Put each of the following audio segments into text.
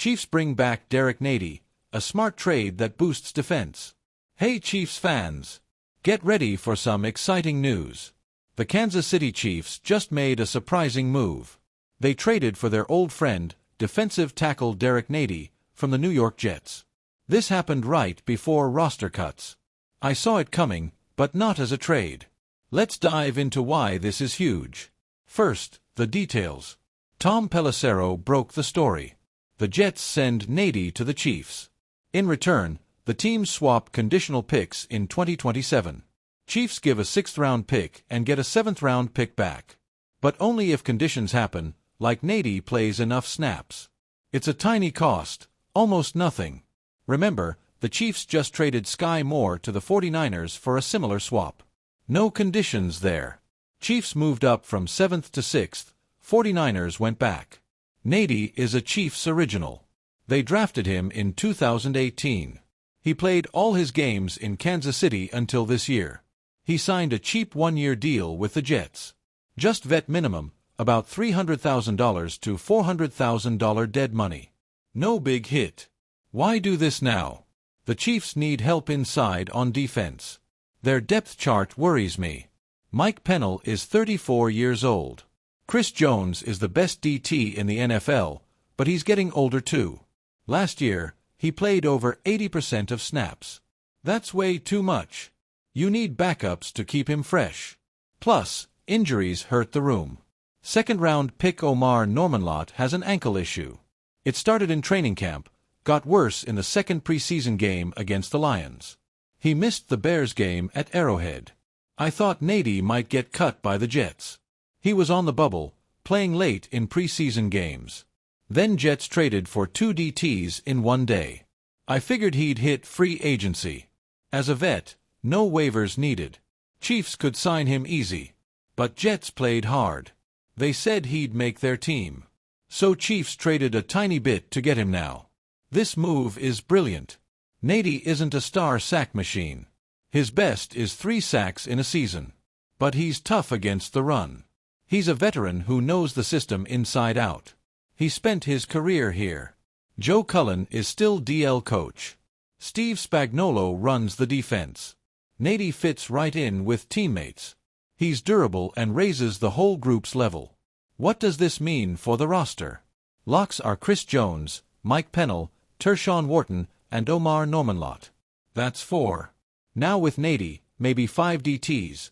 Chiefs bring back Derrick Nnadi, a smart trade that boosts defense. Hey Chiefs fans! Get ready for some exciting news. The Kansas City Chiefs just made a surprising move. They traded for their old friend, defensive tackle Derrick Nnadi, from the New York Jets. This happened right before roster cuts. I saw it coming, but not as a trade. Let's dive into why this is huge. First, the details. Tom Pelissero broke the story. The Jets send Nnadi to the Chiefs. In return, the teams swap conditional picks in 2027. Chiefs give a 6th-round pick and get a 7th-round pick back. But only if conditions happen, like Nnadi plays enough snaps. It's a tiny cost, almost nothing. Remember, the Chiefs just traded Sky Moore to the 49ers for a similar swap. No conditions there. Chiefs moved up from 7th to 6th, 49ers went back. Nnadi is a Chiefs original. They drafted him in 2018. He played all his games in Kansas City until this year. He signed a cheap 1-year deal with the Jets. Just vet minimum, about $300,000 to $400,000 dead money. No big hit. Why do this now? The Chiefs need help inside on defense. Their depth chart worries me. Mike Pennel is 34 years old. Chris Jones is the best DT in the NFL, but he's getting older too. Last year, he played over 80% of snaps. That's way too much. You need backups to keep him fresh. Plus, injuries hurt the room. 2nd-round pick Omar Normanlott has an ankle issue. It started in training camp, got worse in the 2nd preseason game against the Lions. He missed the Bears game at Arrowhead. I thought Nnadi might get cut by the Jets. He was on the bubble, playing late in preseason games. Then Jets traded for 2 DTs in one day. I figured he'd hit free agency. As a vet, no waivers needed. Chiefs could sign him easy. But Jets played hard. They said he'd make their team. So Chiefs traded a tiny bit to get him now. This move is brilliant. Nnadi isn't a star sack machine. His best is 3 sacks in a season. But he's tough against the run. He's a veteran who knows the system inside out. He spent his career here. Joe Cullen is still DL coach. Steve Spagnuolo runs the defense. Nnadi fits right in with teammates. He's durable and raises the whole group's level. What does this mean for the roster? Locks are Chris Jones, Mike Pennel, Tershawn Wharton, and Omar Normanlott. That's 4. Now with Nnadi, maybe 5 DTs.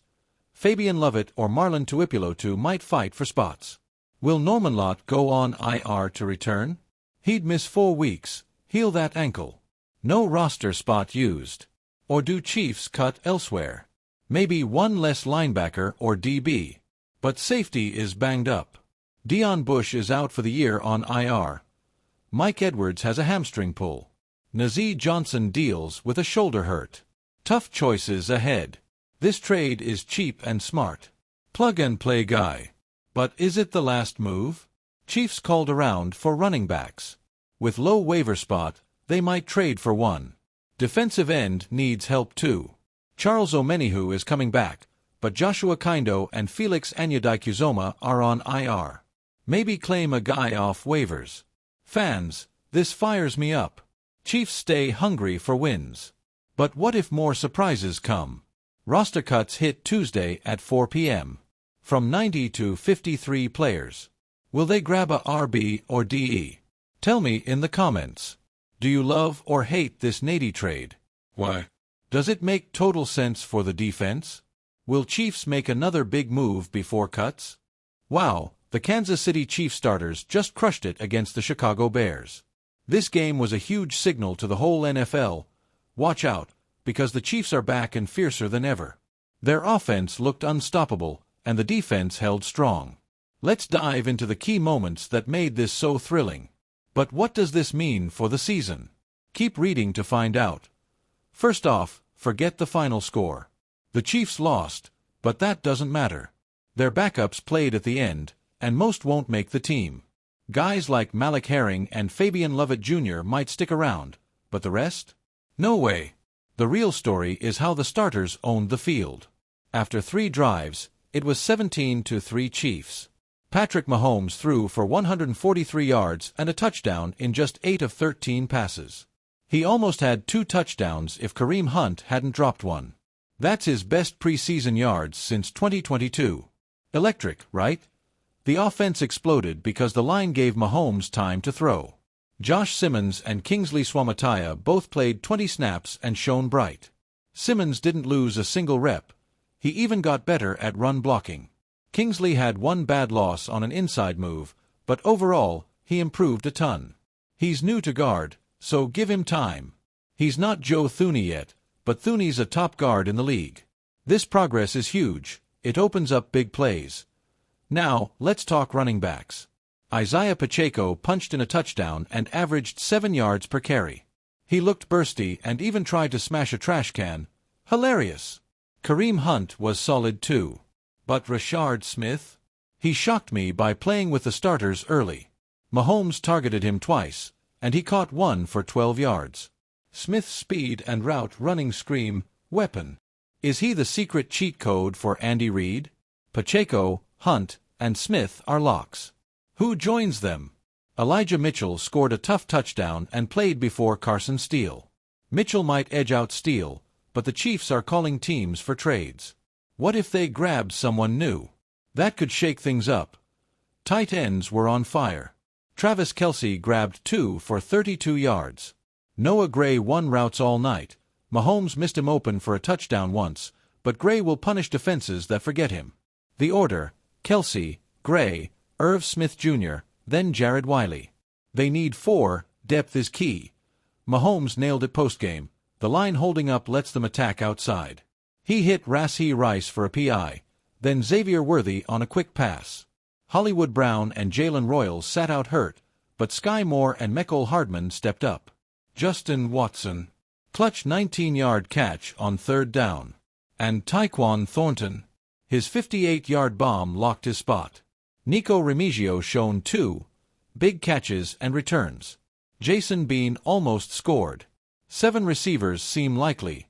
Fabian Lovett or Marlon Tuipulotu might fight for spots. Will Normanlott go on IR to return? He'd miss 4 weeks, heal that ankle. No roster spot used. Or do Chiefs cut elsewhere? Maybe one less linebacker or DB. But safety is banged up. Deion Bush is out for the year on IR. Mike Edwards has a hamstring pull. Nazeeh Johnson deals with a shoulder hurt. Tough choices ahead. This trade is cheap and smart. Plug-and-play guy. But is it the last move? Chiefs called around for running backs. With low waiver spot, they might trade for one. Defensive end needs help too. Charles Omenihu is coming back, but Joshua Kindo and Felix Anyadikuzoma are on IR. Maybe claim a guy off waivers. Fans, this fires me up. Chiefs stay hungry for wins. But what if more surprises come? Roster cuts hit Tuesday at 4 p.m. From 90 to 53 players. Will they grab a RB or DE? Tell me in the comments. Do you love or hate this Nnadi trade? Why? Does it make total sense for the defense? Will Chiefs make another big move before cuts? Wow, the Kansas City Chiefs starters just crushed it against the Chicago Bears. This game was a huge signal to the whole NFL. Watch out, because the Chiefs are back and fiercer than ever. Their offense looked unstoppable, and the defense held strong. Let's dive into the key moments that made this so thrilling. But what does this mean for the season? Keep reading to find out. First off, forget the final score. The Chiefs lost, but that doesn't matter. Their backups played at the end, and most won't make the team. Guys like Malik Herring and Fabian Lovett Jr. might stick around, but the rest? No way. The real story is how the starters owned the field. After 3 drives, it was 17-3 Chiefs. Patrick Mahomes threw for 143 yards and a touchdown in just 8 of 13 passes. He almost had 2 touchdowns if Kareem Hunt hadn't dropped one. That's his best preseason yards since 2022. Electric, right? The offense exploded because the line gave Mahomes time to throw. Josh Simmons and Kingsley Suamataia both played 20 snaps and shone bright. Simmons didn't lose a single rep. He even got better at run blocking. Kingsley had one bad loss on an inside move, but overall, he improved a ton. He's new to guard, so give him time. He's not Joe Thuney yet, but Thuney's a top guard in the league. This progress is huge. It opens up big plays. Now, let's talk running backs. Isaiah Pacheco punched in a touchdown and averaged 7 yards per carry. He looked bursty and even tried to smash a trash can. Hilarious. Kareem Hunt was solid too. But Rashard Smith? He shocked me by playing with the starters early. Mahomes targeted him twice, and he caught one for 12 yards. Smith's speed and route running scream, weapon. Is he the secret cheat code for Andy Reid? Pacheco, Hunt, and Smith are locks. Who joins them? Elijah Mitchell scored a tough touchdown and played before Carson Steele. Mitchell might edge out Steele, but the Chiefs are calling teams for trades. What if they grabbed someone new? That could shake things up. Tight ends were on fire. Travis Kelce grabbed 2 for 32 yards. Noah Gray won routes all night. Mahomes missed him open for a touchdown once, but Gray will punish defenses that forget him. The order: Kelce, Gray, Irv Smith Jr., then Jared Wiley. They need 4, depth is key. Mahomes nailed it postgame. The line holding up lets them attack outside. He hit Rashee Rice for a PI, then Xavier Worthy on a quick pass. Hollywood Brown and Jalen Royals sat out hurt, but Sky Moore and Mecole Hardman stepped up. Justin Watson. Clutch 19-yard catch on 3rd down. And Tyquan Thornton. His 58-yard bomb locked his spot. Nico Remigio shone 2 big catches and returns. Jason Bean almost scored. 7 receivers seem likely.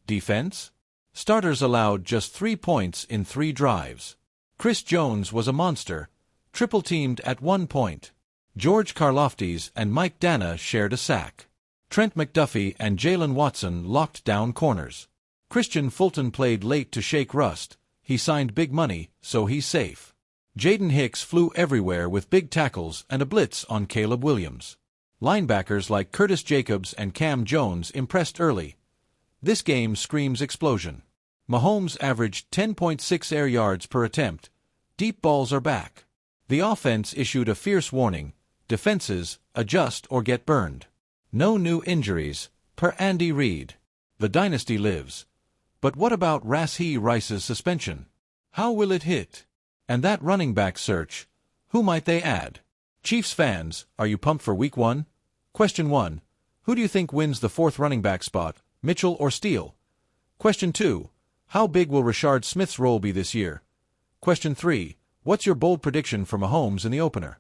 Defense? Starters allowed just 3 points in 3 drives. Chris Jones was a monster, triple-teamed at 1 point. George Karlaftis and Mike Dana shared a sack. Trent McDuffie and Jalen Watson locked down corners. Christian Fulton played late to shake rust. He signed big money, so he's safe. Jaden Hicks flew everywhere with big tackles and a blitz on Caleb Williams. Linebackers like Curtis Jacobs and Cam Jones impressed early. This game screams explosion. Mahomes averaged 10.6 air yards per attempt. Deep balls are back. The offense issued a fierce warning: defenses, adjust or get burned. No new injuries, per Andy Reid. The dynasty lives. But what about Rashee Rice's suspension? How will it hit? And that running back search, who might they add? Chiefs fans, are you pumped for Week 1? Question 1. Who do you think wins the 4th running back spot, Mitchell or Steele? Question 2. How big will Rashard Smith's role be this year? Question 3. What's your bold prediction for Mahomes in the opener?